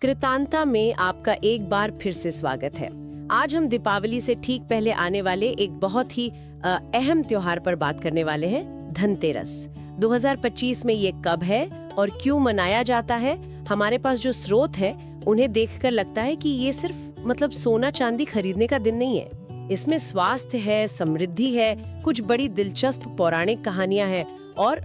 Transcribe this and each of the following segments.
कृतांता में आपका एक बार फिर से स्वागत है। आज हम दीपावली से ठीक पहले आने वाले एक बहुत ही अहम त्योहार पर बात करने वाले हैं, धनतेरस। 2025 में ये कब है और क्यों मनाया जाता है? हमारे पास जो स्रोत है उन्हें देखकर लगता है कि ये सिर्फ सोना चांदी खरीदने का दिन नहीं है। इसमें स्वास्थ्य है, समृद्धि है, कुछ बड़ी दिलचस्प पौराणिक कहानियां हैं और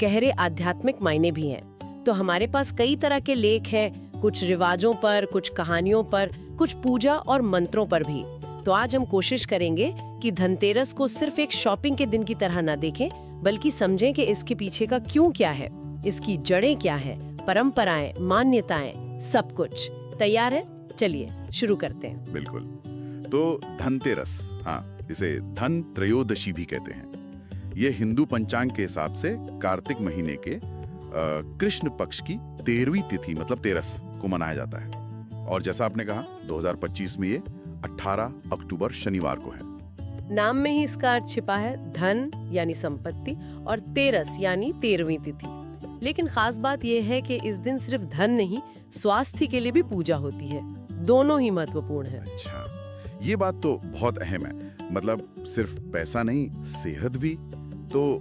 गहरे आध्यात्मिक मायने भी हैं। तो हमारे पास कई तरह के लेख हैं, कुछ रिवाजों पर, कुछ कहानियों पर, कुछ पूजा और मंत्रों पर भी। तो आज हम कोशिश करेंगे कि धनतेरस को सिर्फ एक शॉपिंग के दिन की तरह न देखें, बल्कि समझें कि इसके पीछे का क्यों क्या है, इसकी जड़ें क्या हैं, परंपराएं, मान्यताएं, सब कुछ। तैयार है? चलिए शुरू करते हैं। बिल्कुल। तो धनतेरस, हाँ, इसे धन त्रयोदशी भी कहते हैं। ये हिंदू पंचांग के हिसाब से कार्तिक महीने के कृष्ण पक्ष की 13वीं तिथि मतलब तेरस को मनाया जाता है। और जैसा आपने कहा 2025 में ये 18 अक्टूबर शनिवार को है। नाम में ही इसका अर्थ छिपा है, धन यानी संपत्ति और तेरस यानी 13वीं तिथि। लेकिन खास बात यह है कि इस दिन सिर्फ धन नहीं, स्वास्थ्य के लिए भी पूजा होती है। दोनों ही महत्वपूर्ण है। अच्छा, ये बात तो बहुत अहम है। मतलब सिर्फ पैसा नहीं, सेहत भी। तो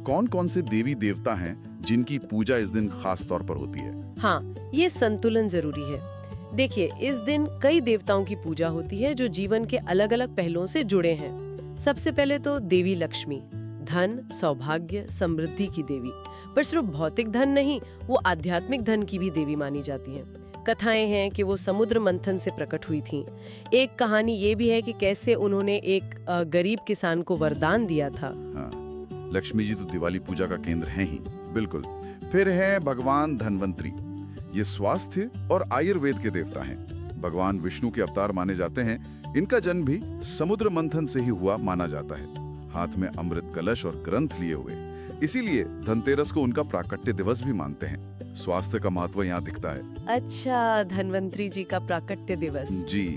कौन कौन से देवी देवता हैं जिनकी पूजा इस दिन खास तौर पर होती है? हाँ, ये संतुलन जरूरी है। देखिए, इस दिन कई देवताओं की पूजा होती है जो जीवन के अलग अलग पहलुओं से जुड़े हैं। सबसे पहले तो देवी लक्ष्मी, धन, सौभाग्य, समृद्धि की देवी। पर सिर्फ भौतिक धन नहीं, वो आध्यात्मिक धन की भी देवी मानी जाती हैं। कथाएं हैं कि वो समुद्र मंथन से प्रकट हुई थीं। एक कहानी ये भी है कि कैसे उन्होंने एक गरीब किसान को वरदान दिया था। हाँ, लक्ष्मी जी तो दिवाली पूजा का केंद्र हैं ही। बिल्कुल। फिर है भगवान धन्वंतरी। ये स्वास्थ्य और आयुर्वेद के देवता हैं। भगवान विष्णु के अवतार माने जाते हैं। इनका जन्म भी समुद्र मंथन से ही हुआ माना जाता है, हाथ में अमृत कलश और ग्रंथ लिए हुए। इसीलिए धनतेरस को उनका प्राकट्य दिवस भी मानते हैं। स्वास्थ्य का महत्व यहाँ दिखता है। अच्छा, धन्वंतरी जी का प्राकट्य दिवस। जी।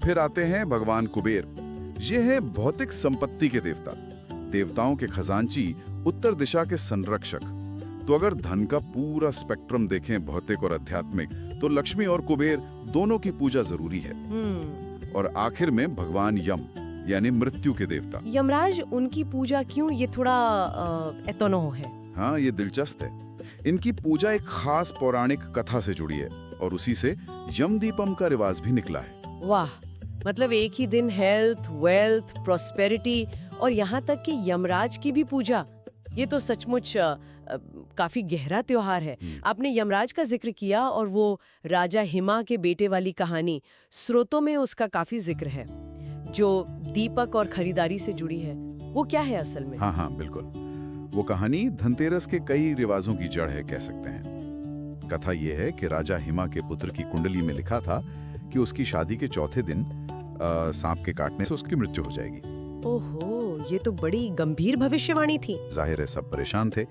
फिर आते हैं भगवान कुबेर। ये है भौतिक संपत्ति के देवता, देवताओं के खजांची, उत्तर दिशा के संरक्षक। तो अगर धन का पूरा स्पेक्ट्रम देखें, भौतिक और आध्यात्मिक, तो लक्ष्मी और कुबेर दोनों की पूजा जरूरी है। और आखिर में भगवान यम यानी मृत्यु के देवता यमराज, उनकी पूजा क्यों? ये थोड़ा एतोनो है। हाँ, ये दिलचस्प है। इनकी पूजा एक खास पौराणिक कथा से जुड़ी है और उसी से यम दीपम का रिवाज भी निकला है। वाह, मतलब एक ही दिन हेल्थ, वेल्थ, प्रॉस्पेरिटी और यहाँ तक कि यमराज की भी पूजा। ये तो सचमुच काफी गहरा त्योहार है। आपने यमराज का जिक्र किया और वो राजा हिमा के बेटे वाली कहानी, स्रोतों में उसका काफी जिक्र है, जो दीपक और खरीदारी से जुड़ी है। वो क्या है असल में? हाँ, बिल्कुल। वो कहानी धनतेरस के कई रिवाजों की जड़ है, कह सकते हैं। कथा ये है कि राजा हिमा के पुत्र की कुंडली में लिखा था कि उसकी शादी के चौथे दिन सांप के काटने से उसकी मृत्यु हो जाएगी। ओहो, ये तो बड़ी गंभीर भविष्यवाणी थी। जाहिर है सब परेशान थे,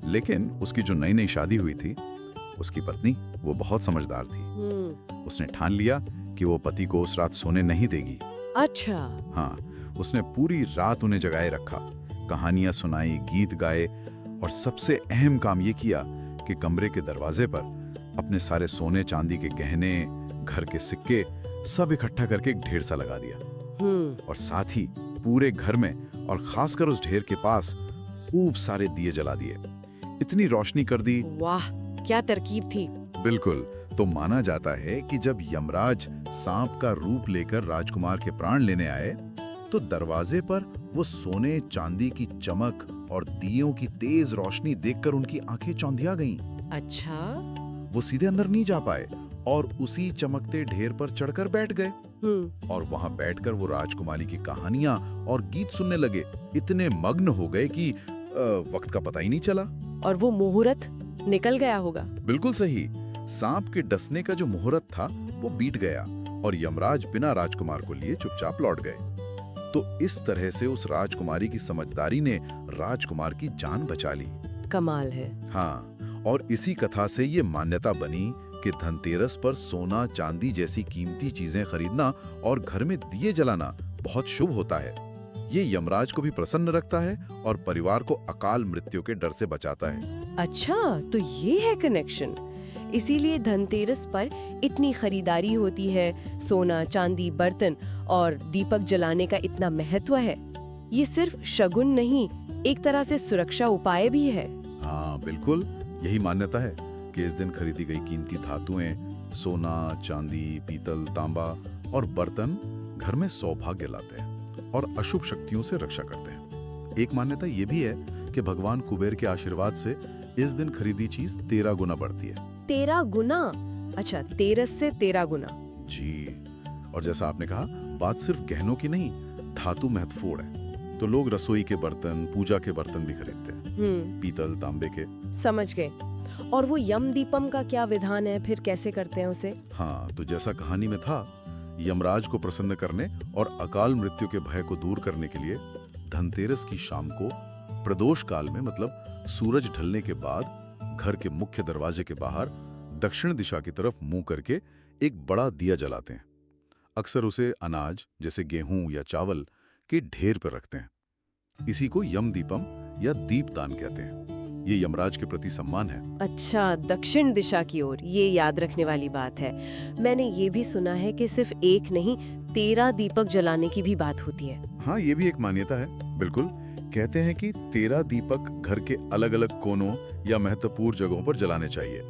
लेकिन उसकी जो नई नई शादी हुई थी, उसकी पत्नी वो बहुत समझदार थी। उसने ठान लिया कि वो पति को उस रात सोने नहीं देगी। अच्छा। हाँ, उसने पूरी रात उन्हें जगाए रखा, कहानियां सुनाई, गीत गाए और सबसे अहम काम ये किया कि कमरे के दरवाजे पर अपने सारे सोने चांदी के गहने, घर के सिक्के सब इकट्ठा करके एक ढेर सा लगा दिया। और साथ ही पूरे घर में और खासकर उस ढेर के पास खूब सारे दिए जला दिए। इतनी रोशनी कर दी। वाह, क्या तरकीब थी। बिल्कुल। तो माना जाता है कि जब यमराज सांप का रूप लेकर राजकुमार के प्राण लेने आए, तो दरवाजे पर वो सोने चांदी की चमक और दियों की तेज रोशनी देखकर उनकी आंखें चौंधिया गईं। अच्छा। वो सीधे अंदर नहीं जा पाए और उसी चमकते ढेर पर चढ़कर बैठ गए। और वहां बैठकर वो राजकुमारी की कहानियां और गीत सुनने लगे। इतने मग्न हो गए कि वक्त का पता ही नहीं चला। और वो मुहूर्त निकल गया होगा। बिल्कुल सही। सांप के डसने का जो मुहूर्त था वो बीत गया और यमराज बिना राजकुमार को लिए चुपचाप लौट गए। तो इस तरह से उस राजकुमारी की समझदारी ने राजकुमार की जान बचा ली। कमाल है। हाँ, और इसी कथा से ये मान्यता बनी कि धनतेरस पर सोना चांदी जैसी कीमती चीजें खरीदना और घर में दिए जलाना बहुत शुभ होता है। ये यमराज को भी प्रसन्न रखता है और परिवार को अकाल मृत्यु के डर से बचाता है। अच्छा, तो ये है कनेक्शन। इसीलिए धनतेरस पर इतनी खरीदारी होती है, सोना, चांदी, बर्तन और दीपक जलाने का इतना महत्व है। ये सिर्फ शगुन नहीं, एक तरह से सुरक्षा उपाय भी है। हाँ बिल्कुल, यही मान्यता है कि इस दिन खरीदी गई कीमती धातुएं, सोना, चांदी, पीतल, तांबा और बर्तन घर में सौभाग्य लाते हैं और अशुभ शक्तियों से रक्षा करते हैं। एक मान्यता ये भी है कि भगवान कुबेर के आशीर्वाद से इस दिन खरीदी चीज 13 गुना बढ़ती है। 13 गुना? अच्छा, 13 से 13 गुना। जी, और जैसा आपने कहा, बात सिर्फ गहनों की नहीं, धातु महत्वपूर्ण है। तो लोग रसोई के बर्तन, पूजा के बर्तन भी खरीदते हैं, पीतल, तांबे के। समझ गए। और वो यम दीपम का क्या विधान है, फिर कैसे करते हैं उसे? हाँ, तो जैसा कहानी में था, यमराज को प्रसन्न करने और अकाल मृत्यु के भय को दूर करने के लिए धनतेरस की शाम को प्रदोष काल में, मतलब सूरज ढलने के बाद, घर के मुख्य दरवाजे के बाहर दक्षिण दिशा की तरफ मुंह करके एक बड़ा दिया जलाते हैं। अक्सर उसे अनाज जैसे गेहूं या चावल के ढेर पर रखते हैं। इसी को यम दीपम या दीपदान कहते हैं। ये यमराज के प्रति सम्मान है। अच्छा, दक्षिण दिशा की ओर, ये याद रखने वाली बात है। मैंने ये भी सुना है कि सिर्फ एक नहीं, 13 दीपक जलाने की भी बात होती है। हाँ, ये भी एक मान्यता है। बिल्कुल, कहते हैं कि 13 दीपक घर के अलग अलग कोनों या महत्वपूर्ण जगहों पर जलाने चाहिए।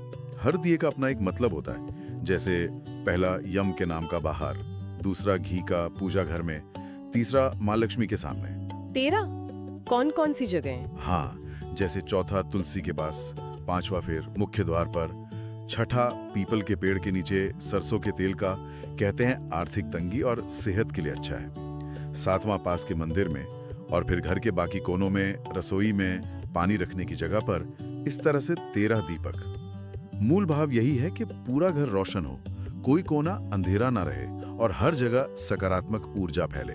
हर दिए का अपना एक मतलब होता है। जैसे पहला यम के नाम का बाहर, दूसरा घी का पूजा घर में, तीसरा माँ लक्ष्मी के सामने। 13? कौन कौन सी जगह? हाँ, जैसे चौथा तुलसी के पास, पांचवा फिर मुख्य द्वार पर, छठा पीपल के पेड़ के नीचे सरसों के तेल का, कहते हैं आर्थिक तंगी और सेहत के लिए अच्छा है। सातवां पास के मंदिर में, और फिर घर के बाकी कोनों में, रसोई में, पानी रखने की जगह पर। इस तरह से 13 दीपक। मूल भाव यही है कि पूरा घर रोशन हो, कोई कोना अंधेरा ना रहे और हर जगह सकारात्मक ऊर्जा फैले।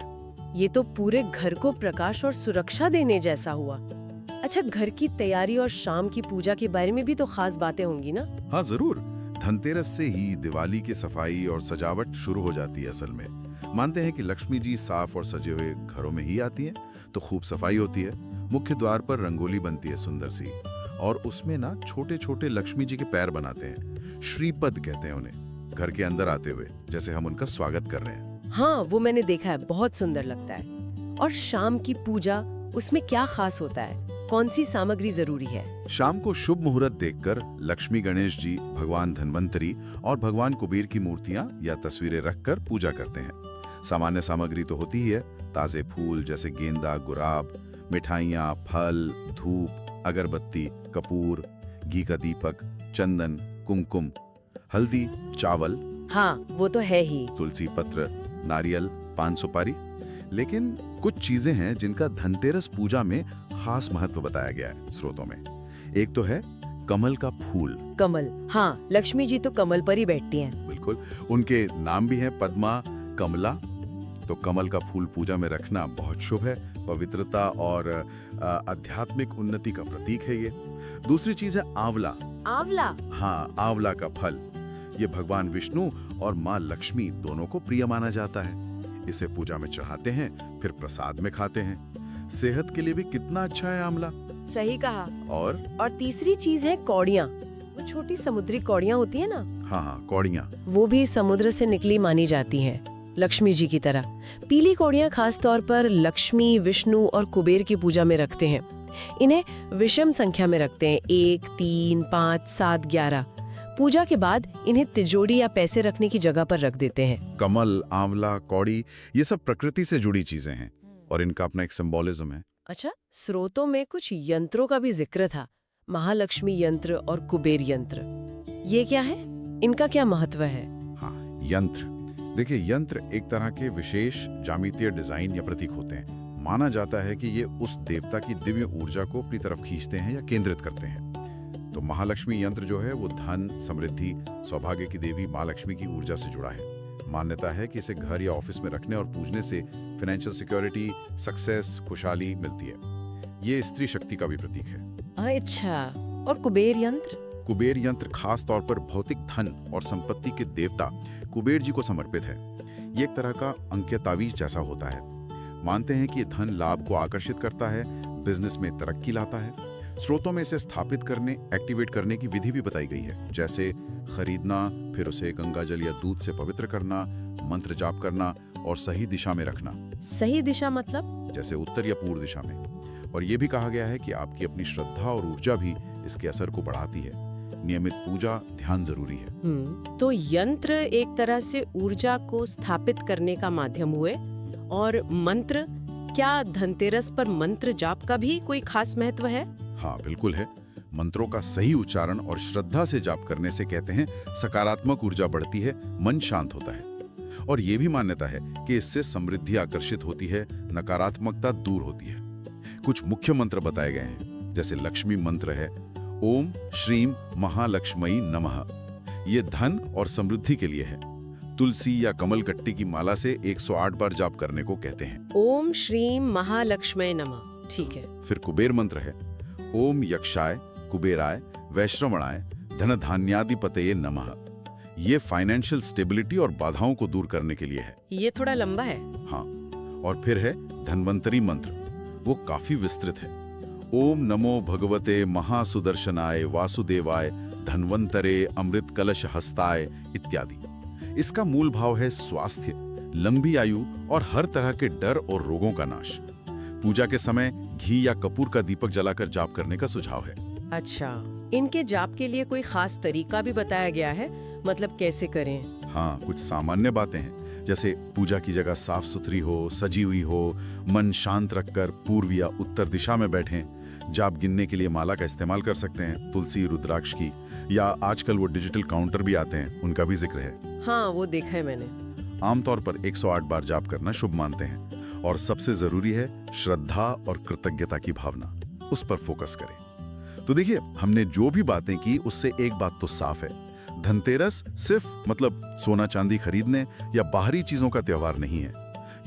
ये तो पूरे घर को प्रकाश और सुरक्षा देने जैसा हुआ। अच्छा, घर की तैयारी और शाम की पूजा के बारे में भी तो खास बातें होंगी ना? हाँ जरूर, धनतेरस से ही दिवाली की सफाई और सजावट शुरू हो जाती है। असल में मानते हैं कि लक्ष्मी जी साफ और सजे हुए घरों में ही आती हैं, तो खूब सफाई होती है। मुख्य द्वार पर रंगोली बनती है सुंदर सी, और उसमें ना छोटे छोटे लक्ष्मी जी के पैर बनाते हैं, श्रीपद कहते हैं उन्हें, घर के अंदर आते हुए, जैसे हम उनका स्वागत कर रहे हैं। हाँ, वो मैंने देखा है, बहुत सुंदर लगता है। और शाम की पूजा, उसमें क्या खास होता है? कौन सी सामग्री जरूरी है? शाम को शुभ मुहूर्त देखकर लक्ष्मी, गणेश जी, भगवान धन्वंतरी और भगवान कुबेर की मूर्तियां या तस्वीरें रखकर पूजा करते हैं। सामान्य सामग्री तो होती ही है, ताजे फूल जैसे गेंदा, गुलाब, मिठाइयाँ, फल, धूप, अगरबत्ती, कपूर, घी का दीपक, चंदन, कुमकुम, हल्दी, चावल। हाँ, वो तो है ही। तुलसी पत्र, नारियल, पान सुपारी। लेकिन कुछ चीजें हैं जिनका धनतेरस पूजा में खास महत्व बताया गया है स्रोतों में। एक तो है कमल का फूल। कमल, हाँ, लक्ष्मी जी तो कमल पर ही बैठती हैं। बिल्कुल, उनके नाम भी हैं पद्मा, कमला। तो कमल का फूल पूजा में रखना बहुत शुभ है, पवित्रता और आध्यात्मिक उन्नति का प्रतीक है ये। दूसरी चीज है आंवला। आंवला? हाँ, आंवला का फल। ये भगवान विष्णु और माँ लक्ष्मी दोनों को प्रिय माना जाता है। इसे पूजा में चढ़ाते हैं, फिर प्रसाद में खाते हैं। सेहत के लिए भी कितना अच्छा है आंवला। सही कहा। और तीसरी चीज है कौड़ियाँ। वो छोटी समुद्री कौड़ियाँ होती है ना? हाँ, कौड़ियाँ। वो भी समुद्र से निकली मानी जाती हैं, लक्ष्मी जी की तरह। पीली कौड़ियाँ खास तौर पर लक्ष्मी, विष्णु और कुबेर की पूजा में रखते हैं। इन्हें विषम संख्या में रखते हैं, 1, 3, 5, 7, 11। पूजा के बाद इन्हें तिजोरी या पैसे रखने की जगह पर रख देते हैं। कमल, आंवला, कौड़ी, ये सब प्रकृति से जुड़ी चीजें हैं और इनका अपना एक सिंबोलिज्म है। अच्छा, स्रोतों में कुछ यंत्रों का भी जिक्र था, महालक्ष्मी यंत्र और कुबेर यंत्र। ये क्या है? इनका क्या महत्व है? हाँ, यंत्र। देखिए, यंत्र एक तरह के विशेष ज्यामितीय डिजाइन या प्रतीक होते हैं। माना जाता है कि ये उस देवता की दिव्य ऊर्जा को अपनी तरफ खींचते हैं या केंद्रित करते हैं। तो महालक्ष्मी यंत्र जो है वो धन, समृद्धि, सौभाग्य की देवी माँ लक्ष्मी की ऊर्जा से जुड़ा है। मान्यता है कि इसे घर या ऑफिस में रखने और पूजने से फाइनेंशियल सिक्योरिटी, सक्सेस, खुशहाली मिलती है। ये स्त्री शक्ति का भी प्रतीक है। अच्छा, और कुबेर यंत्र? कुबेर यंत्र खास तौर पर भौतिक धन और संपत्ति के देवता कुबेर जी को समर्पित है। ये एक तरह का अंक्य तावीज जैसा होता है। मानते हैं कि ये धन लाभ को आकर्षित करता है, बिजनेस में तरक्की लाता है। स्रोतों में इसे स्थापित करने, एक्टिवेट करने की विधि भी बताई गई है, जैसे खरीदना, फिर उसे गंगाजल या दूध से पवित्र करना, मंत्र जाप करना और सही दिशा में रखना। सही दिशा मतलब? जैसे उत्तर या पूर्व दिशा में। और ये भी कहा गया है कि आपकी अपनी श्रद्धा और ऊर्जा भी इसके असर को बढ़ाती है। नियमित पूजा, ध्यान जरूरी है। तो यंत्र एक तरह से ऊर्जा को स्थापित करने का माध्यम हुए, और मंत्र, क्या धनतेरस पर मंत्र जाप का भी कोई खास महत्व है? हाँ, बिल्कुल है। मंत्रों का सही उच्चारण और श्रद्धा से जाप करने से कहते हैं सकारात्मक ऊर्जा बढ़ती है, मन शांत होता है। और ये भी मान्यता है कि इससे समृद्धि आकर्षित होती है, नकारात्मकता दूर होती है। कुछ मुख्य मंत्र बताए गए हैं, जैसे लक्ष्मी मंत्र है ओम श्रीम महालक्ष्मी नमः। ये धन और समृद्धि के लिए है। तुलसी या कमलकट्टी की माला से 108 बार जाप करने को कहते हैं। ओम श्रीम महालक्ष्मी नमः, ठीक है। फिर कुबेर मंत्र है ओम यक्षाय कुबेराय वैश्रवणाय धनधान्याधिपतये नमः। ये फाइनेंशियल स्टेबिलिटी और बाधाओं को दूर करने के लिए है। ये थोड़ा लंबा है। हाँ, और फिर है धन्वंतरी मंत्र, वो काफी विस्तृत है। ओम नमो भगवते महासुदर्शनाय वासुदेवाय धन्वंतरे अमृत कलश हस्ताय इत्यादि। इसका मूल भाव है स्वास्थ्य, लंबी आयु और हर तरह के डर और रोगों का नाश। पूजा के समय घी या कपूर का दीपक जलाकर जाप करने का सुझाव है। अच्छा, इनके जाप के लिए कोई खास तरीका भी बताया गया है? मतलब कैसे करें? हाँ, कुछ सामान्य बातें हैं, जैसे पूजा की जगह साफ सुथरी हो, सजी हुई हो, मन शांत रखकर पूर्व या उत्तर दिशा में बैठें। जाप गिनने के लिए माला का इस्तेमाल कर सकते हैं, तुलसी रुद्राक्ष की, या आजकल वो डिजिटल काउंटर भी आते हैं, उनका भी जिक्र है। हाँ, वो देखा है मैंने। आमतौर पर 108 बार जाप करना शुभ मानते हैं, और सबसे जरूरी है श्रद्धा और कृतज्ञता की भावना, उस पर फोकस करें। तो देखिए, हमने जो भी बातें की उससे एक बात तो साफ है, धनतेरस सिर्फ मतलब सोना चांदी खरीदने या बाहरी चीजों का त्योहार नहीं है।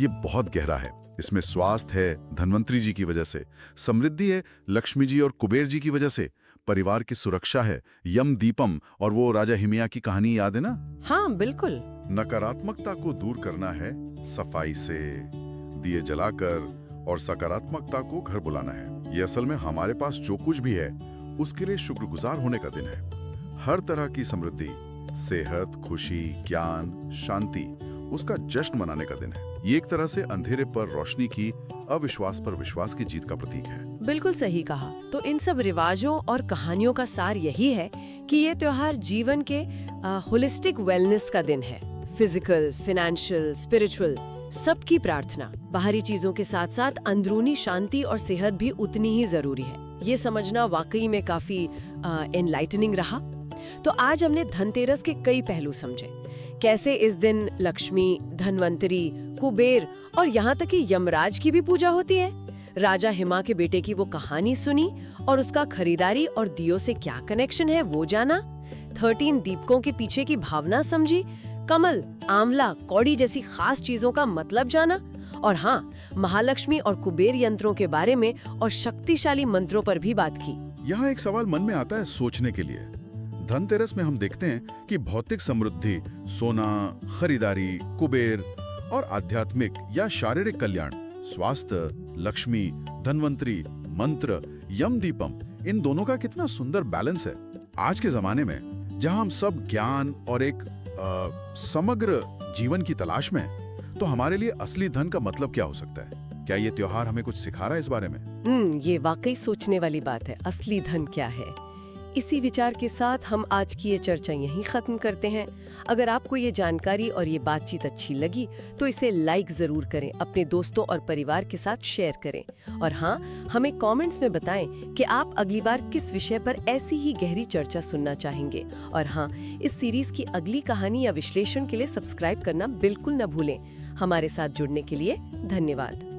ये बहुत गहरा है। इसमें स्वास्थ्य है धन्वंतरी जी की वजह से, समृद्धि है लक्ष्मी जी और कुबेर जी की वजह से, परिवार की सुरक्षा है यम दीपम और वो राजा हिमया की कहानी याद है ना? हाँ बिल्कुल। नकारात्मकता को दूर करना है सफाई से, दिए जलाकर, और सकारात्मकता को घर बुलाना है। ये असल में हमारे पास जो कुछ भी है उसके लिए शुक्रगुजार होने का दिन है। हर तरह की समृद्धि, सेहत, खुशी, ज्ञान, शांति, उसका जश्न मनाने का दिन है। ये एक तरह से अंधेरे पर रोशनी की, अविश्वास पर विश्वास की जीत का प्रतीक है। बिल्कुल सही कहा। तो इन सब रिवाजों और कहानियों का सार यही है कि ये त्योहार जीवन के होलिस्टिक वेलनेस का दिन है। फिजिकल, फाइनेंशियल, स्पिरिचुअल, सबकी प्रार्थना। बाहरी चीजों के साथ साथ अंदरूनी शांति और सेहत भी उतनी ही जरूरी है। ये समझना वाकई में काफी एनलाइटनिंग रहा। तो आज हमने धनतेरस के कई पहलू समझे, कैसे इस दिन लक्ष्मी, धन्वंतरी, कुबेर और यहाँ तक कि यमराज की भी पूजा होती है। राजा हिमा के बेटे की वो कहानी सुनी और उसका खरीदारी और दियों से क्या कनेक्शन है वो जाना। 13 दीपकों के पीछे की भावना समझी। कमल, आंवला, कौड़ी जैसी खास चीजों का मतलब जाना। और हाँ, महालक्ष्मी और कुबेर यंत्रों के बारे में और शक्तिशाली मंत्रों पर भी बात की। यहाँ एक सवाल मन में आता है सोचने के लिए। धनतेरस में हम देखते हैं कि भौतिक समृद्धि, सोना, खरीदारी, कुबेर, और आध्यात्मिक या शारीरिक कल्याण, स्वास्थ्य, लक्ष्मी, धन्वंतरी, मंत्र, यम दीपम, इन दोनों का कितना सुंदर बैलेंस है। आज के जमाने में जहां हम सब ज्ञान और एक समग्र जीवन की तलाश में हैं, तो हमारे लिए असली धन का मतलब क्या हो सकता है? क्या ये त्योहार हमें कुछ सिखा रहा है इस बारे में? ये वाकई सोचने वाली बात है। असली धन क्या है? इसी विचार के साथ हम आज की ये चर्चा यहीं खत्म करते हैं। अगर आपको ये जानकारी और ये बातचीत अच्छी लगी तो इसे लाइक जरूर करें, अपने दोस्तों और परिवार के साथ शेयर करें, और हाँ, हमें कमेंट्स में बताएं कि आप अगली बार किस विषय पर ऐसी ही गहरी चर्चा सुनना चाहेंगे। और हाँ, इस सीरीज की अगली कहानी या विश्लेषण के लिए सब्सक्राइब करना बिल्कुल न भूलें। हमारे साथ जुड़ने के लिए धन्यवाद।